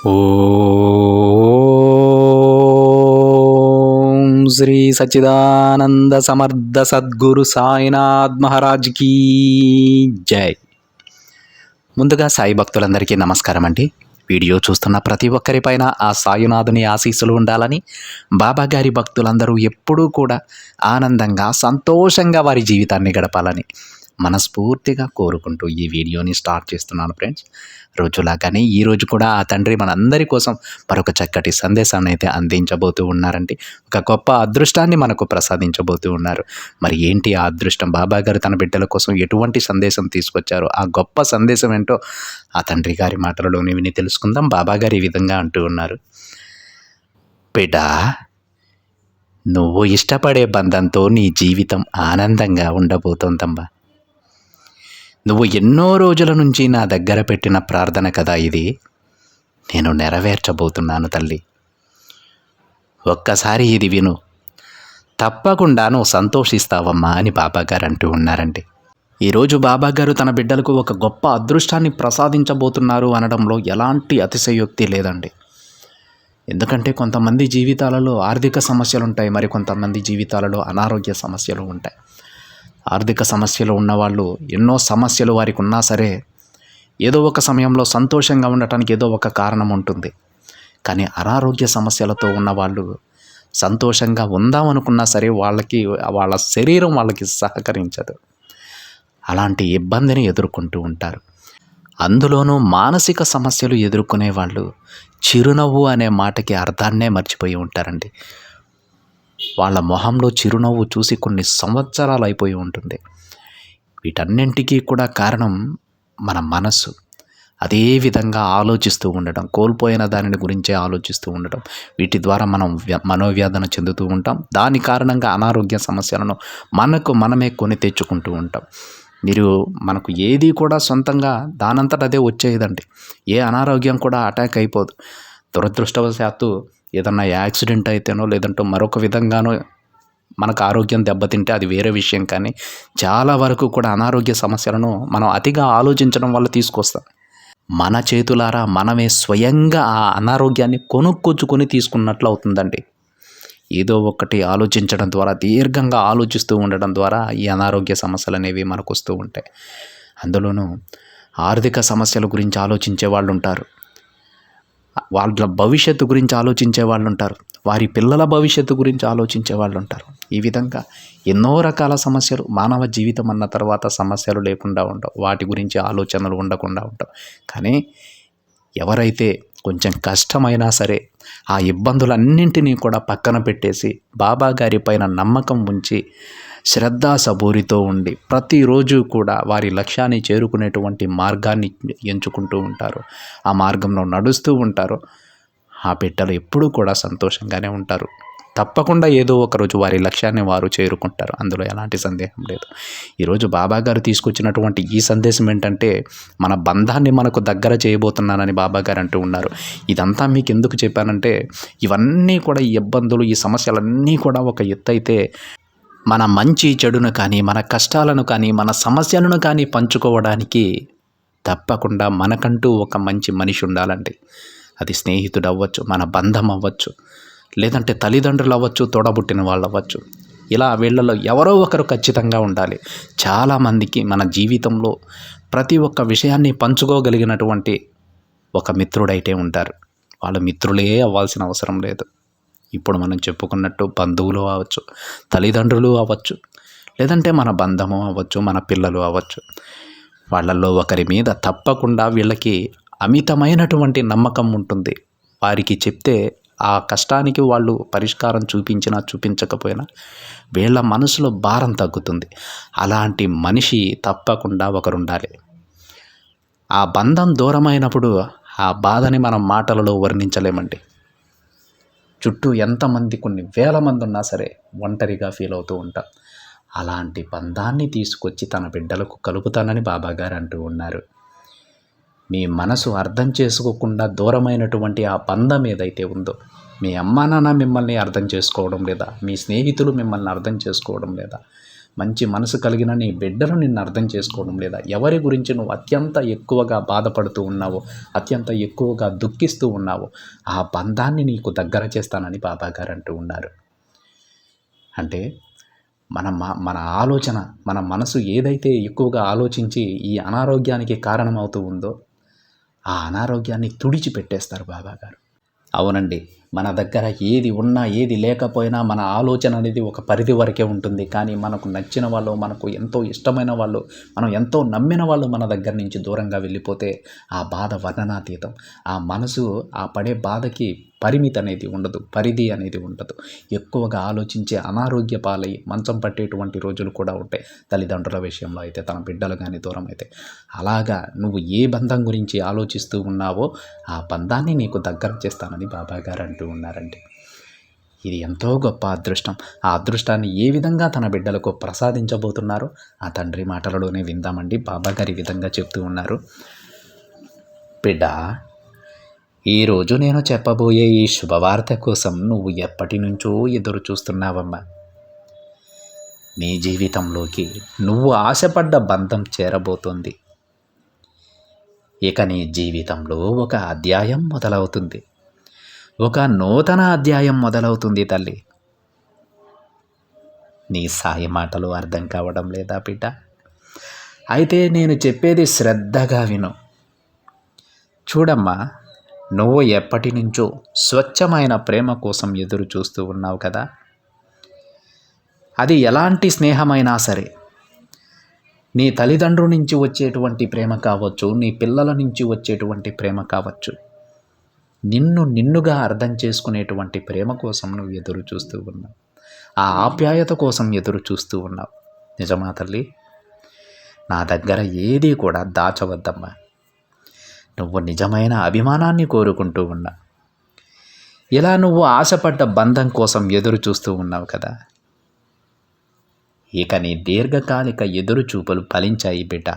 ఓం శ్రీ సచ్చిదానంద సమర్థ సద్గురు సాయినాథ్ మహారాజ్ కీ జై. ముందుగా సాయి భక్తులందరికీ నమస్కారం అండి. వీడియో చూస్తున్న ప్రతి ఒక్కరిపైన ఆ సాయినాథుని ఆశీస్సులు ఉండాలని, బాబాగారి భక్తులందరూ ఎప్పుడూ కూడా ఆనందంగా సంతోషంగా వారి జీవితాన్ని గడపాలని మనస్ఫూర్తిగా కోరుకుంటూ ఈ వీడియోని స్టార్ట్ చేస్తున్నాను ఫ్రెండ్స్. రోజులాగానే ఈరోజు కూడా ఆ తండ్రి మనందరి కోసం మరొక చక్కటి సందేశాన్ని అయితే అందించబోతూ ఉన్నారండి. ఒక గొప్ప అదృష్టాన్ని మనకు ప్రసాదించబోతూ ఉన్నారు. మరి ఏంటి ఆ అదృష్టం? బాబాగారు తన బిడ్డల కోసం ఎటువంటి సందేశం తీసుకొచ్చారో, ఆ గొప్ప సందేశం ఏంటో ఆ తండ్రి గారి మాటలలోనే విని తెలుసుకుందాం. బాబాగారు ఈ విధంగా అంటూ ఉన్నారు. బిడ్డ, నువ్వు ఇష్టపడే బంధంతో నీ జీవితం ఆనందంగా ఉండబోతోందమ్మా. నువ్వు ఎన్నో రోజుల నుంచి నా దగ్గర పెట్టిన ప్రార్థన కదా ఇది. నేను నెరవేర్చబోతున్నాను తల్లి. ఒక్కసారి ఇది విను, తప్పకుండా నువ్వు సంతోషిస్తావమ్మా అని బాబాగారు అంటూ ఉన్నారండి. ఈరోజు బాబాగారు తన బిడ్డలకు ఒక గొప్ప అదృష్టాన్ని ప్రసాదించబోతున్నారు అనడంలో ఎలాంటి అతిశయోక్తి లేదండి. ఎందుకంటే కొంతమంది జీవితాలలో ఆర్థిక సమస్యలు ఉంటాయి, మరి కొంతమంది జీవితాలలో అనారోగ్య సమస్యలు ఉంటాయి. ఆర్థిక సమస్యలు ఉన్నవాళ్ళు ఎన్నో సమస్యలు వారికి ఉన్నా సరే ఏదో ఒక సమయంలో సంతోషంగా ఉండటానికి ఏదో ఒక కారణం ఉంటుంది. కానీ అనారోగ్య సమస్యలతో ఉన్నవాళ్ళు సంతోషంగా ఉందామనుకున్నా సరే వాళ్ళ శరీరం వాళ్ళకి సహకరించదు. అలాంటి ఇబ్బందిని ఎదుర్కొంటూ ఉంటారు. అందులోనూ మానసిక సమస్యలు ఎదుర్కొనే వాళ్ళు చిరునవ్వు అనే మాటకి అర్థాన్నే మర్చిపోయి ఉంటారండి. వాళ్ళ మొహంలో చిరునవ్వు చూసి కొన్ని సంవత్సరాలు అయిపోయి ఉంటుంది. వీటన్నింటికీ కూడా కారణం మన మనస్సు. అదే విధంగా ఆలోచిస్తూ ఉండటం, కోల్పోయిన దానిని గురించే ఆలోచిస్తూ ఉండటం, వీటి ద్వారా మనం మనోవ్యాధన చెందుతూ ఉంటాం. దాని కారణంగా అనారోగ్య సమస్యలను మనమే కొని తెచ్చుకుంటూ ఉంటాం. మనకు ఏది కూడా సొంతంగా దానంతట అదే వచ్చేదండి. ఏ అనారోగ్యం కూడా అటాక్ అయిపోదు. దురదృష్టవశాత్తు ఏదన్నా యాక్సిడెంట్ అయితేనో లేదంటే మరొక విధంగానో మనకు ఆరోగ్యం దెబ్బతింటే అది వేరే విషయం. కానీ చాలా వరకు కూడా అనారోగ్య సమస్యలను మనం అతిగా ఆలోచించడం వల్ల తీసుకొస్తాం. మన చేతులారా మనమే స్వయంగా ఆ అనారోగ్యాన్ని కొనుక్కొచ్చుకొని తీసుకున్నట్లు అవుతుందండి. ఏదో ఒకటి ఆలోచించడం ద్వారా, దీర్ఘంగా ఆలోచిస్తూ ఉండడం ద్వారా ఈ అనారోగ్య సమస్యలు అనేవి మనకు వస్తూ ఉంటాయి. అందులోనూ ఆర్థిక సమస్యల గురించి ఆలోచించే వాళ్ళు ఉంటారు, వాళ్ళ భవిష్యత్తు గురించి ఆలోచించే వాళ్ళు ఉంటారు, వారి పిల్లల భవిష్యత్తు గురించి ఆలోచించే వాళ్ళు ఉంటారు. ఈ విధంగా ఎన్నో రకాల సమస్యలు. మానవ జీవితం అన్న తర్వాత సమస్యలు లేకుండా ఉండవు, వాటి గురించి ఆలోచనలు ఉండకుండా ఉండవు. కానీ ఎవరైతే కొంచెం కష్టమైనా సరే ఆ ఇబ్బందులన్నింటినీ కూడా పక్కన పెట్టేసి బాబాగారి పైన నమ్మకం ఉంచి శ్రద్ధాసబూరితో ఉండి ప్రతిరోజు కూడా వారి లక్ష్యాన్ని చేరుకునేటువంటి మార్గాన్ని ఎంచుకుంటూ ఉంటారు, ఆ మార్గంలో నడుస్తూ ఉంటారు. ఆ బిడ్డలు ఎప్పుడూ కూడా సంతోషంగానే ఉంటారు. తప్పకుండా ఏదో ఒకరోజు వారి లక్ష్యాన్ని వారు చేరుకుంటారు. అందులో ఎలాంటి సందేహం లేదు. ఈరోజు బాబాగారు తీసుకొచ్చినటువంటి ఈ సందేశం ఏంటంటే, మన బంధాన్ని మనకు దగ్గర చేయబోతున్నానని బాబాగారు అంటూ ఉన్నారు. ఇదంతా మీకు ఎందుకు చెప్పానంటే, ఇవన్నీ కూడా ఈ ఇబ్బందులు, ఈ సమస్యలన్నీ కూడా ఒక ఎత్తు అయితే, మన మంచి చెడును కానీ, మన కష్టాలను కానీ, మన సమస్యలను కానీ పంచుకోవడానికి తప్పకుండా మనకంటూ ఒక మంచి మనిషి ఉండాలండి. అది స్నేహితుడు అవ్వచ్చు, మన బంధం అవ్వచ్చు, లేదంటే తల్లిదండ్రులు అవ్వచ్చు, తోడబుట్టిన వాళ్ళు అవ్వచ్చు. ఇలా వీళ్ళలో ఎవరో ఒకరు ఖచ్చితంగా ఉండాలి. చాలామందికి మన జీవితంలో ప్రతి ఒక్క విషయాన్ని పంచుకోగలిగినటువంటి ఒక మిత్రుడైతే ఉంటారు. వాళ్ళ మిత్రులే అవ్వాల్సిన అవసరం లేదు. ఇప్పుడు మనం చెప్పుకున్నట్టు బంధువులు అవ్వచ్చు, తల్లిదండ్రులు అవ్వచ్చు, లేదంటే మన బంధము అవ్వచ్చు, మన పిల్లలు అవ్వచ్చు. వాళ్ళల్లో ఒకరి మీద తప్పకుండా వీళ్ళకి అమితమైనటువంటి నమ్మకం ఉంటుంది. వారికి చెప్తే ఆ కష్టానికి వాళ్ళు పరిష్కారం చూపించినా చూపించకపోయినా వీళ్ళ మనసులో భారం తగ్గుతుంది. అలాంటి మనిషి తప్పకుండా ఒకరుండాలి. ఆ బంధం దూరమైనప్పుడు ఆ బాధని మనం మాటలలో వర్ణించలేమండి. చుట్టూ ఎంతమంది, కొన్ని వేల మంది ఉన్నా సరే ఒంటరిగా ఫీల్ అవుతూ ఉంటాం. అలాంటి బంధాన్ని తీసుకొచ్చి తన బిడ్డలకు కలుపుతానని బాబాగారు అంటూ ఉన్నారు. మీ మనసు అర్థం చేసుకోకుండా దూరమైనటువంటి ఆ బంధం ఏదైతే ఉందో, మీ అమ్మా నాన్న మిమ్మల్ని అర్థం చేసుకోవడం లేదా, మీ స్నేహితులు మిమ్మల్ని అర్థం చేసుకోవడం లేదా, మంచి మనసు కలిగిన నీ బిడ్డలు నిన్ను అర్థం చేసుకోవడం లేదా? ఎవరి గురించి నువ్వు అత్యంత ఎక్కువగా బాధపడుతూ ఉన్నావో, అత్యంత ఎక్కువగా దుఃఖిస్తూ ఉన్నావో, ఆ బంధాన్ని నీకు దగ్గర చేస్తానని బాబాగారు అంటూ ఉన్నారు. అంటే మన ఆలోచన, మన మనసు ఏదైతే ఎక్కువగా ఆలోచించి ఈ అనారోగ్యానికి కారణమవుతూ ఉందో, ఆ అనారోగ్యాన్ని తుడిచిపెట్టేస్తారు బాబాగారు. అవునండి, మన దగ్గర ఏది ఉన్నా ఏది లేకపోయినా మన ఆలోచన అనేది ఒక పరిధి వరకే ఉంటుంది. కానీ మనకు నచ్చిన వాళ్ళు, మనకు ఎంతో ఇష్టమైన వాళ్ళు, మనం ఎంతో నమ్మిన వాళ్ళు మన దగ్గర నుంచి దూరంగా వెళ్ళిపోతే ఆ బాధ వర్ణనాతీతం. ఆ మనసు ఆ పడే బాధకి పరిమితి అనేది ఉండదు, పరిధి అనేది ఉండదు. ఎక్కువగా ఆలోచించే అనారోగ్య పాలై మంచం పట్టేటువంటి రోజులు కూడా ఉంటాయి. తల్లిదండ్రుల విషయంలో అయితే, తన బిడ్డలు కానీ దూరం అయితే. అలాగా నువ్వు ఏ బంధం గురించి ఆలోచిస్తూ ఉన్నావో ఆ బంధాన్ని నీకు దగ్గర చేస్తానని బాబాగారు అంటూ ఉన్నారండి. ఇది ఎంతో గొప్ప అదృష్టం. ఆ అదృష్టాన్ని ఏ విధంగా తన బిడ్డలకు ప్రసాదించబోతున్నారో ఆ తండ్రి మాటలలోనే విందామండి. బాబాగారు ఈ విధంగా చెప్తూ ఉన్నారు. బిడ్డ, ఈరోజు నేను చెప్పబోయే ఈ శుభవార్త కోసం నువ్వు ఎప్పటి నుంచో ఎదురు చూస్తున్నావమ్మా. నీ జీవితంలోకి నువ్వు ఆశపడ్డ బంధం చేరబోతోంది. ఇక నీ జీవితంలో ఒక అధ్యాయం మొదలవుతుంది. ఒక నూతన అధ్యాయం మొదలవుతుంది తల్లి. నీ సాయి మాటలు అర్థం కావడం లేదా బిడ్డ? అయితే నేను చెప్పేది శ్రద్ధగా విను. చూడమ్మా, నువ్వు ఎప్పటి నుంచో స్వచ్ఛమైన ప్రేమ కోసం ఎదురు చూస్తూ ఉన్నావు కదా. అది ఎలాంటి స్నేహమైనా సరే, నీ తల్లిదండ్రుల నుంచి వచ్చేటువంటి ప్రేమ కావచ్చు, నీ పిల్లల నుంచి వచ్చేటువంటి ప్రేమ కావచ్చు, నిన్నుగా అర్థం చేసుకునేటువంటి ప్రేమ కోసం నువ్వు ఎదురు చూస్తూ ఉన్నావు. ఆ ఆప్యాయత కోసం ఎదురు చూస్తూ ఉన్నావు. నిజమా తల్లి? నా దగ్గర ఏదీ కూడా దాచవద్దమ్మా. నువ్వు నిజమైన అభిమానాన్ని కోరుకుంటూ ఉన్నావు. ఇలా నువ్వు ఆశపడ్డ బంధం కోసం ఎదురు చూస్తూ ఉన్నావు కదా. ఇక నీ దీర్ఘకాలిక ఎదురు చూపులు ఫలించాయి బిడ్డ.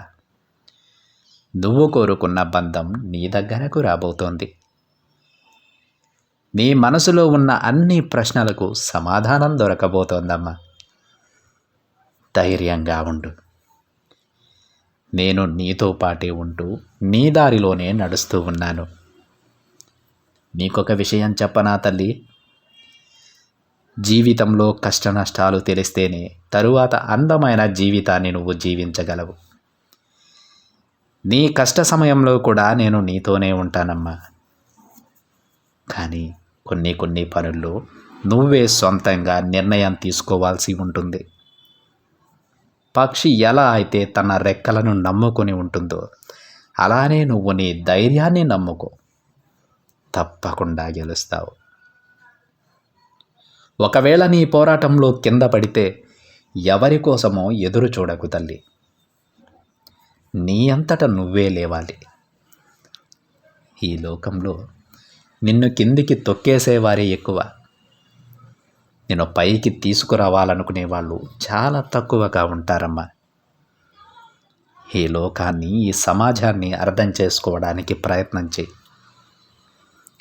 నువ్వు కోరుకున్న బంధం నీ దగ్గరకు రాబోతోంది. నీ మనసులో ఉన్న అన్ని ప్రశ్నలకు సమాధానం దొరకబోతోందమ్మా. ధైర్యంగా ఉండు. నేను నీతో పాటే ఉంటూ నీ దారిలోనే నడుస్తూ ఉన్నాను. నీకొక విషయం చెప్పనా తల్లి? జీవితంలో కష్ట నష్టాలు తెలిస్తేనే తరువాత అందమైన జీవితాన్ని నువ్వు జీవించగలవు. నీ కష్ట సమయంలో కూడా నేను నీతోనే ఉంటానమ్మా. కానీ కొన్ని పనుల్లో నువ్వే సొంతంగా నిర్ణయం తీసుకోవాల్సి ఉంటుంది. పక్షి ఎలా అయితే తన రెక్కలను నమ్ముకొని ఉంటుందో అలానే నువ్వు నీ ధైర్యాన్ని నమ్ముకో. తప్పకుండా గెలుస్తావు. ఒకవేళ నీ పోరాటంలో కింద పడితే ఎవరి కోసమో ఎదురు చూడకు తల్లి. నీ అంతట నువ్వే లేవాలి. ఈ లోకంలో నిన్ను కిందికి తొక్కేసేవారే ఎక్కువ. నిన్ను పైకి తీసుకురావాలనుకునే వాళ్ళు చాలా తక్కువగా ఉంటారమ్మా. ఈ లోకాన్ని, ఈ సమాజాన్ని అర్థం చేసుకోవడానికి ప్రయత్నం చేయి.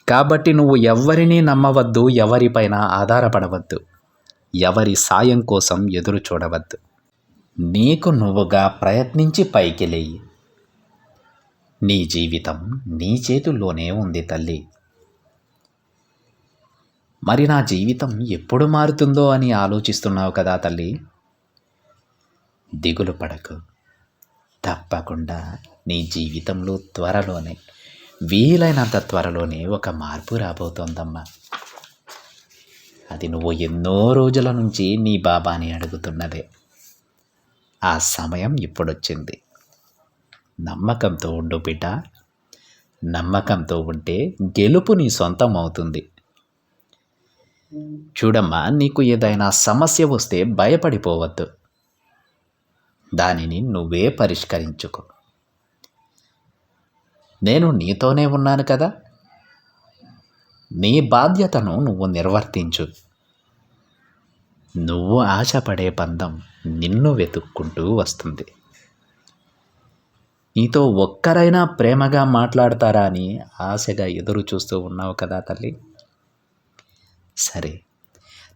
కాబట్టి నువ్వు ఎవ్వరినీ నమ్మవద్దు, ఎవరిపైన ఆధారపడవద్దు, ఎవరి సాయం కోసం ఎదురు చూడవద్దు. నీకు నువ్వుగా ప్రయత్నించి పైకి లేయి. నీ జీవితం నీ చేతుల్లోనే ఉంది తల్లి. మరి నా జీవితం ఎప్పుడు మారుతుందో అని ఆలోచిస్తున్నావు కదా తల్లి. దిగులు పడకు. తప్పకుండా నీ జీవితంలో త్వరలోనే, వీలైనంత త్వరలోనే ఒక మార్పు రాబోతోందమ్మా. అది నువ్వు ఎన్నో రోజుల నుంచి నీ బాబాని అడుగుతున్నదే. ఆ సమయం ఇప్పుడొచ్చింది. నమ్మకంతో ఉండు బిడ్డ. నమ్మకంతో ఉంటే గెలుపు నీ సొంతం అవుతుంది. చూడమ్మా, నీకు ఏదైనా సమస్య వస్తే భయపడిపోవద్దు. దానిని నువ్వే పరిష్కరించుకో. నేను నీతోనే ఉన్నాను కదా. నీ బాధ్యతను నువ్వు నిర్వర్తించు. నువ్వు ఆశపడే బంధం నిన్ను వెతుక్కుంటూ వస్తుంది. నీతో ఒక్కరైనా ప్రేమగా మాట్లాడతారా అని ఆశగా ఎదురు చూస్తూ ఉన్నావు కదా తల్లి. సరే,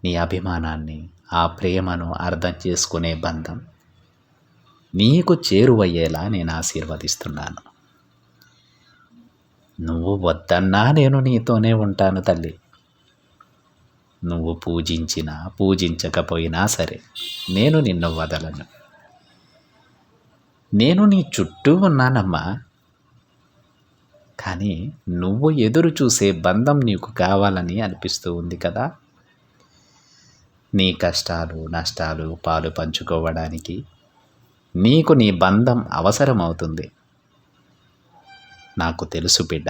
నీ అభిమానాన్ని, ఆ ప్రేమను అర్థం చేసుకునే బంధం నీకు చేరువయ్యేలా నేను ఆశీర్వదిస్తున్నాను. నువ్వు వద్దన్నా నేను నీతోనే ఉంటాను తల్లి. నువ్వు పూజించినా పూజించకపోయినా సరే నేను నిన్ను వదలను. నేను నీ చుట్టూ ఉన్నానమ్మా. కానీ నువ్వు ఎదురు చూసే బంధం నీకు కావాలని అనిపిస్తూ ఉంది కదా. నీ కష్టాలు నష్టాలు పాలు పంచుకోవడానికి నీకు నీ బంధం అవసరమవుతుంది. నాకు తెలుసు బిడ్డ.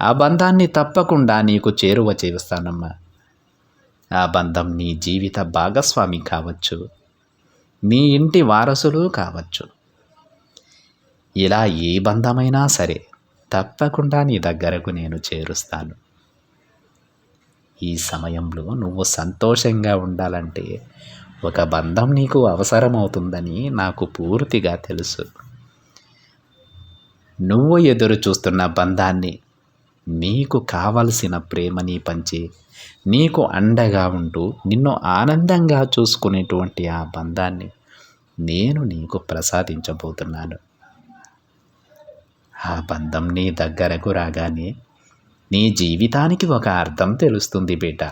ఆ బంధాన్ని తప్పకుండా నీకు చేరువ చేస్తానమ్మా. ఆ బంధం నీ జీవిత భాగస్వామి కావచ్చు, నీ ఇంటి వారసులు కావచ్చు. ఇలా ఏ బంధమైనా సరే తప్పకుండా నీ దగ్గరకు నేను చేరుస్తాను. ఈ సమయంలో నువ్వు సంతోషంగా ఉండాలంటే ఒక బంధం నీకు అవసరమవుతుందని నాకు పూర్తిగా తెలుసు. నువ్వు ఎదురు చూస్తున్న బంధాన్ని, నీకు కావలసిన ప్రేమని పంచి నీకు అండగా ఉంటూ నిన్ను ఆనందంగా చూసుకునేటువంటి ఆ బంధాన్ని నేను నీకు ప్రసాదించబోతున్నాను. ఆ బంధం నీ దగ్గరకు రాగానే నీ జీవితానికి ఒక అర్థం తెలుస్తుంది బిడ్డ.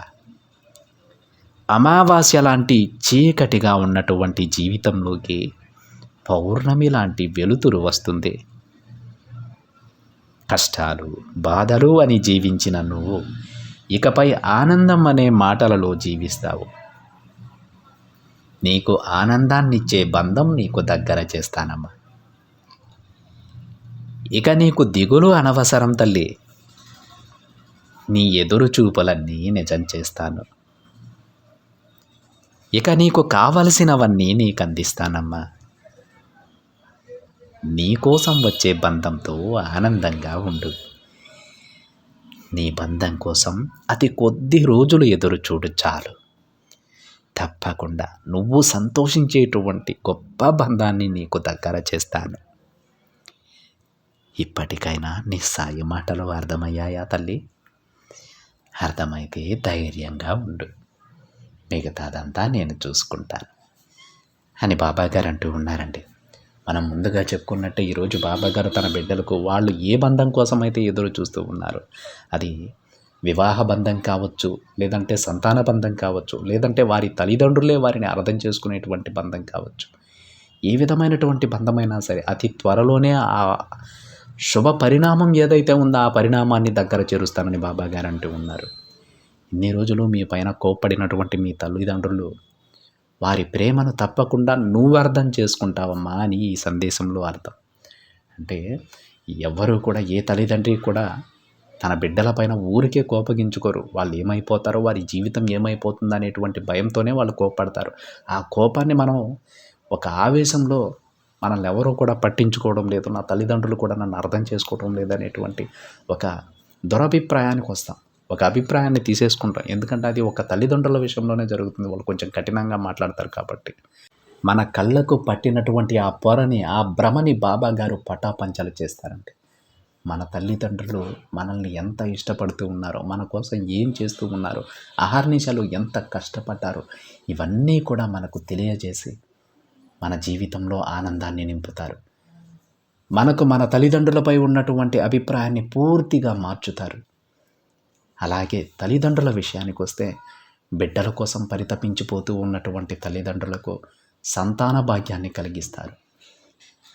అమావాస్య లాంటి చీకటిగా ఉన్నటువంటి జీవితంలోకి పౌర్ణమి లాంటి వెలుతురు వస్తుంది. కష్టాలు బాధలు అని జీవించిన నువ్వు ఇకపై ఆనందం అనే మాటలలో జీవిస్తావు. నీకు ఆనందాన్నిచ్చే బంధం నీకు దగ్గర చేస్తానమ్మా. ఇక నీకు దిగులు అనవసరం తల్లి. నీ ఎదురు చూపులన్నీ నిజం చేస్తాను. ఇక నీకు కావలసినవన్నీ నీకు అందిస్తానమ్మా. నీకోసం వచ్చే బంధంతో ఆనందంగా ఉండు. నీ బంధం కోసం అతి కొద్ది రోజులు ఎదురు చూడు చాలు. తప్పకుండా నువ్వు సంతోషించేటువంటి గొప్ప బంధాన్ని నీకు దగ్గర చేస్తాను. ఇప్పటికైనా నీ సాయి మాటలు అర్థమయ్యాయా తల్లి? అర్థమైతే ధైర్యంగా ఉండు. మిగతాదంతా నేను చూసుకుంటాను అని బాబాగారు అంటూ ఉన్నారండి. మనం ముందుగా చెప్పుకున్నట్టే ఈరోజు బాబాగారు తన బిడ్డలకు వాళ్ళు ఏ బంధం కోసం అయితే ఎదురు చూస్తూ ఉన్నారు, అది వివాహ బంధం కావచ్చు, లేదంటే సంతాన బంధం కావచ్చు, లేదంటే వారి తల్లిదండ్రులే వారిని అర్థం చేసుకునేటువంటి బంధం కావచ్చు. ఏ విధమైనటువంటి బంధమైనా సరే అతి త్వరలోనే ఆ శుభ పరిణామం ఏదైతే ఉందో ఆ పరిణామాన్ని దగ్గర చేరుస్తానని బాబాగారు అంటూ ఉన్నారు. ఇన్ని రోజులు మీ పైన కోప్పడినటువంటి మీ తల్లిదండ్రులు వారి ప్రేమను తప్పకుండా నువ్వు అర్థం చేసుకుంటావమ్మా అని ఈ సందేశంలో అర్థం. అంటే ఎవ్వరూ కూడా ఏ తల్లిదండ్రి కూడా తన బిడ్డలపైన ఊరికే కోపగించుకోరు. వాళ్ళు ఏమైపోతారో, వారి జీవితం ఏమైపోతుందో అనేటువంటి భయంతోనే వాళ్ళు కోప్పడతారు. ఆ కోపాన్ని మనం ఒక ఆవేశంలో మనల్ని ఎవరూ కూడా పట్టించుకోవడం లేదు, నా తల్లిదండ్రులు కూడా నన్ను అర్థం చేసుకోవడం లేదనేటువంటి ఒక దురభిప్రాయానికి వస్తాం. ఒక అభిప్రాయాన్ని తీసేసుకుంటాం. ఎందుకంటే అది ఒక తల్లిదండ్రుల విషయంలోనే జరుగుతుంది. వాళ్ళు కొంచెం కఠినంగా మాట్లాడతారు కాబట్టి. మన కళ్ళకు పట్టినటువంటి ఆ పొరని, ఆ భ్రమని బాబాగారు పటాపంచలు చేస్తారండి. మన తల్లిదండ్రులు మనల్ని ఎంత ఇష్టపడుతూ ఉన్నారో, మన కోసం ఏం చేస్తూ ఉన్నారో, అహర్నిశలు ఎంత కష్టపడ్డారో ఇవన్నీ కూడా మనకు తెలియజేసి మన జీవితంలో ఆనందాన్ని నింపుతారు. మనకు మన తల్లిదండ్రులపై ఉన్నటువంటి అభిప్రాయాన్ని పూర్తిగా మార్చుతారు. అలాగే తల్లిదండ్రుల విషయానికి వస్తే బిడ్డల కోసం పరితపించిపోతూ ఉన్నటువంటి తల్లిదండ్రులకు సంతాన భాగ్యాన్ని కలిగిస్తారు.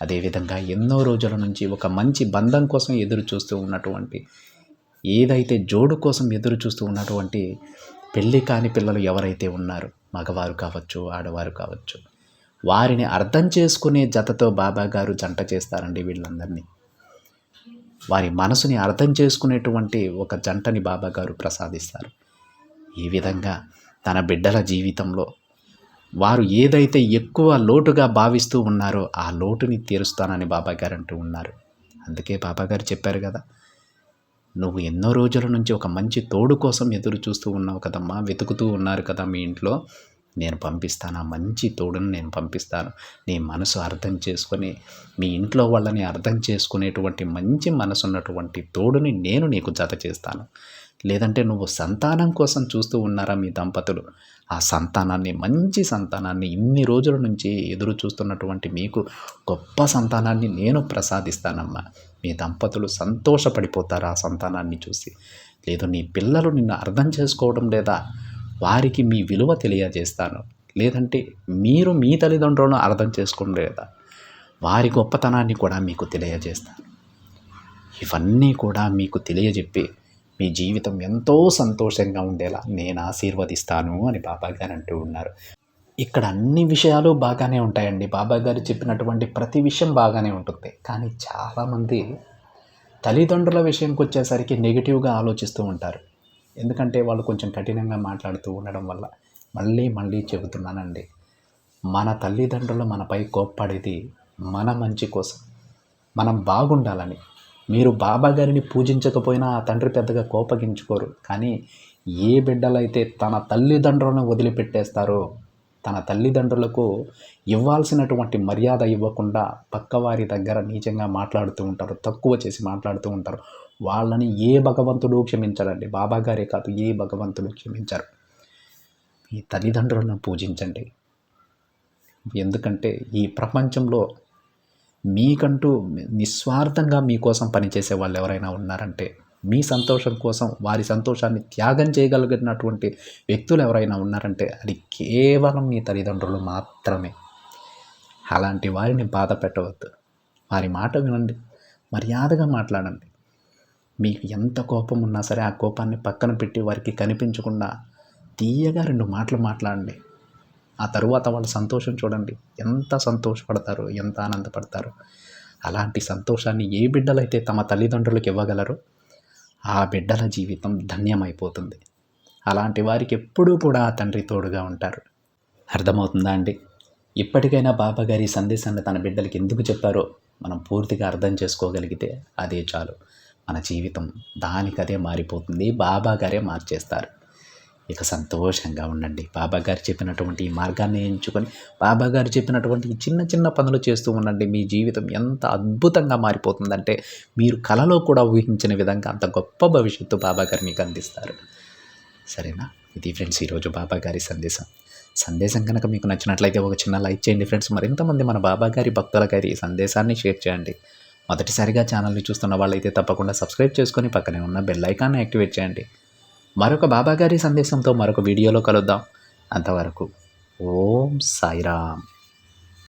అదేవిధంగా ఎన్నో రోజుల నుంచి ఒక మంచి బంధం కోసం ఎదురు చూస్తూ ఉన్నటువంటి, ఏదైతే జోడు కోసం ఎదురు చూస్తూ ఉన్నటువంటి పెళ్ళి కాని పిల్లలు ఎవరైతే ఉన్నారో, మగవారు కావచ్చు ఆడవారు కావచ్చు, వారిని అర్థం చేసుకునే జతతో బాబాగారు జంట చేస్తారండి వీళ్ళందరినీ. వారి మనసుని అర్థం చేసుకునేటువంటి ఒక జంటని బాబాగారు ప్రసాదిస్తారు. ఈ విధంగా తన బిడ్డల జీవితంలో వారు ఏదైతే ఎక్కువ లోటుగా భావిస్తూ ఉన్నారో ఆ లోటుని తీరుస్తానని బాబాగారు అంటూ ఉన్నారు. అందుకే బాబాగారు చెప్పారు కదా, నువ్వు ఎన్నో రోజుల నుంచి ఒక మంచి తోడు కోసం ఎదురు చూస్తూ ఉన్నావు కదమ్మా, వెతుకుతూ ఉన్నారు కదా మీ ఇంట్లో, నేను పంపిస్తాను, ఆ మంచి తోడుని నేను పంపిస్తాను. నీ మనసు అర్థం చేసుకొని మీ ఇంట్లో వాళ్ళని అర్థం చేసుకునేటువంటి మంచి మనసు ఉన్నటువంటి తోడుని నేను నీకు జత చేస్తాను. లేదంటే నువ్వు సంతానం కోసం చూస్తూ ఉన్నారా మీ దంపతులు? ఆ సంతానాన్ని, మంచి సంతానాన్ని ఇన్ని రోజుల నుంచి ఎదురు చూస్తున్నటువంటి మీకు గొప్ప సంతానాన్ని నేను ప్రసాదిస్తానమ్మా. మీ దంపతులు సంతోషపడిపోతారు ఆ సంతానాన్ని చూసి. లేదు నీ పిల్లలు నిన్ను అర్థం చేసుకోవడం లేదా, వారికి మీ విలువ తెలియజేస్తాను. లేదంటే మీరు మీ తల్లిదండ్రులను అర్థం చేసుకోవడం లేదా, వారి గొప్పతనాన్ని కూడా మీకు తెలియజేస్తాను. ఇవన్నీ కూడా మీకు తెలియజెప్పి మీ జీవితం ఎంతో సంతోషంగా ఉండేలా నేను ఆశీర్వదిస్తాను అని బాబాగారు అంటూ ఉన్నారు. ఇక్కడ అన్ని విషయాలు బాగానే ఉంటాయండి. బాబాగారు చెప్పినటువంటి ప్రతి విషయం బాగానే ఉంటుంది. కానీ చాలామంది తల్లిదండ్రుల విషయంకి వచ్చేసరికి నెగిటివ్గా ఆలోచిస్తూ ఉంటారు. ఎందుకంటే వాళ్ళు కొంచెం కఠినంగా మాట్లాడుతూ ఉండడం వల్ల. మళ్ళీ చెబుతున్నానండి, మన తల్లిదండ్రులు మనపై కోప్పడేది మన మంచి కోసం, మనం బాగుండాలని. మీరు బాబాగారిని పూజించకపోయినా ఆ తండ్రి పెద్దగా కోపగించుకోరు. కానీ ఏ బిడ్డలైతే తన తల్లిదండ్రులను వదిలిపెట్టేస్తారో, తన తల్లిదండ్రులకు ఇవ్వాల్సినటువంటి మర్యాద ఇవ్వకుండా పక్కవారి దగ్గర నీచంగా మాట్లాడుతూ ఉంటారు, తక్కువ చేసి మాట్లాడుతూ ఉంటారు, వాళ్ళని ఏ భగవంతుడు క్షమించడండి. బాబాగారే కాదు, ఏ భగవంతుడు క్షమించరు. మీ తల్లిదండ్రులను పూజించండి. ఎందుకంటే ఈ ప్రపంచంలో మీకంటూ నిస్వార్థంగా మీకోసం పనిచేసే వాళ్ళు ఎవరైనా ఉన్నారంటే, మీ సంతోషం కోసం వారి సంతోషాన్ని త్యాగం చేయగలిగినటువంటి వ్యక్తులు ఎవరైనా ఉన్నారంటే అది కేవలం మీ తల్లిదండ్రులు మాత్రమే. అలాంటి వారిని బాధ పెట్టవద్దు. వారి మాట వినండి, మర్యాదగా మాట్లాడండి. మీకు ఎంత కోపం ఉన్నా సరే ఆ కోపాన్ని పక్కన పెట్టి వారికి కనిపించకుండా తీయగా 2 మాటలు మాట్లాడండి. ఆ తరువాత వాళ్ళ సంతోషం చూడండి, ఎంత సంతోషపడతారో, ఎంత ఆనందపడతారో. అలాంటి సంతోషాన్ని ఏ బిడ్డలైతే తమ తల్లిదండ్రులకు ఇవ్వగలరో ఆ బిడ్డల జీవితం ధన్యమైపోతుంది. అలాంటి వారికి ఎప్పుడూ కూడా ఆ తండ్రి తోడుగా ఉంటారు. అర్థమవుతుందా అండి? ఇప్పటికైనా బాబాగారి సందేశాన్ని తన బిడ్డలకి ఎందుకు చెప్పారో మనం పూర్తిగా అర్థం చేసుకోగలిగితే అదే చాలు. మన జీవితం దానికదే మారిపోతుంది. బాబాగారే మార్చేస్తారు. ఇక సంతోషంగా ఉండండి. బాబాగారు చెప్పినటువంటి ఈ మార్గాన్ని ఎంచుకొని బాబాగారు చెప్పినటువంటి ఈ చిన్న పనులు చేస్తూ ఉండండి. మీ జీవితం ఎంత అద్భుతంగా మారిపోతుందంటే మీరు కలలో కూడా ఊహించిన విధంగా అంత గొప్ప భవిష్యత్తు బాబాగారు మీకు అందిస్తారు. సరేనా? ఇది ఫ్రెండ్స్ ఈరోజు బాబాగారి సందేశం కనుక మీకు నచ్చినట్లయితే ఒక చిన్న లైక్ చేయండి ఫ్రెండ్స్. మరింతమంది మన బాబాగారి భక్తులగారి ఈ సందేశాన్ని షేర్ చేయండి. మొదటిసారిగా ఛానల్ని చూస్తున్న వాళ్ళైతే తప్పకుండా సబ్స్క్రైబ్ చేసుకొని పక్కనే ఉన్న బెల్ ఐకాన్ని యాక్టివేట్ చేయండి. మరొక బాబాగారి సందేశంతో మరొక వీడియోలో కలుద్దాం. అంతవరకు ఓం సాయిరామ్.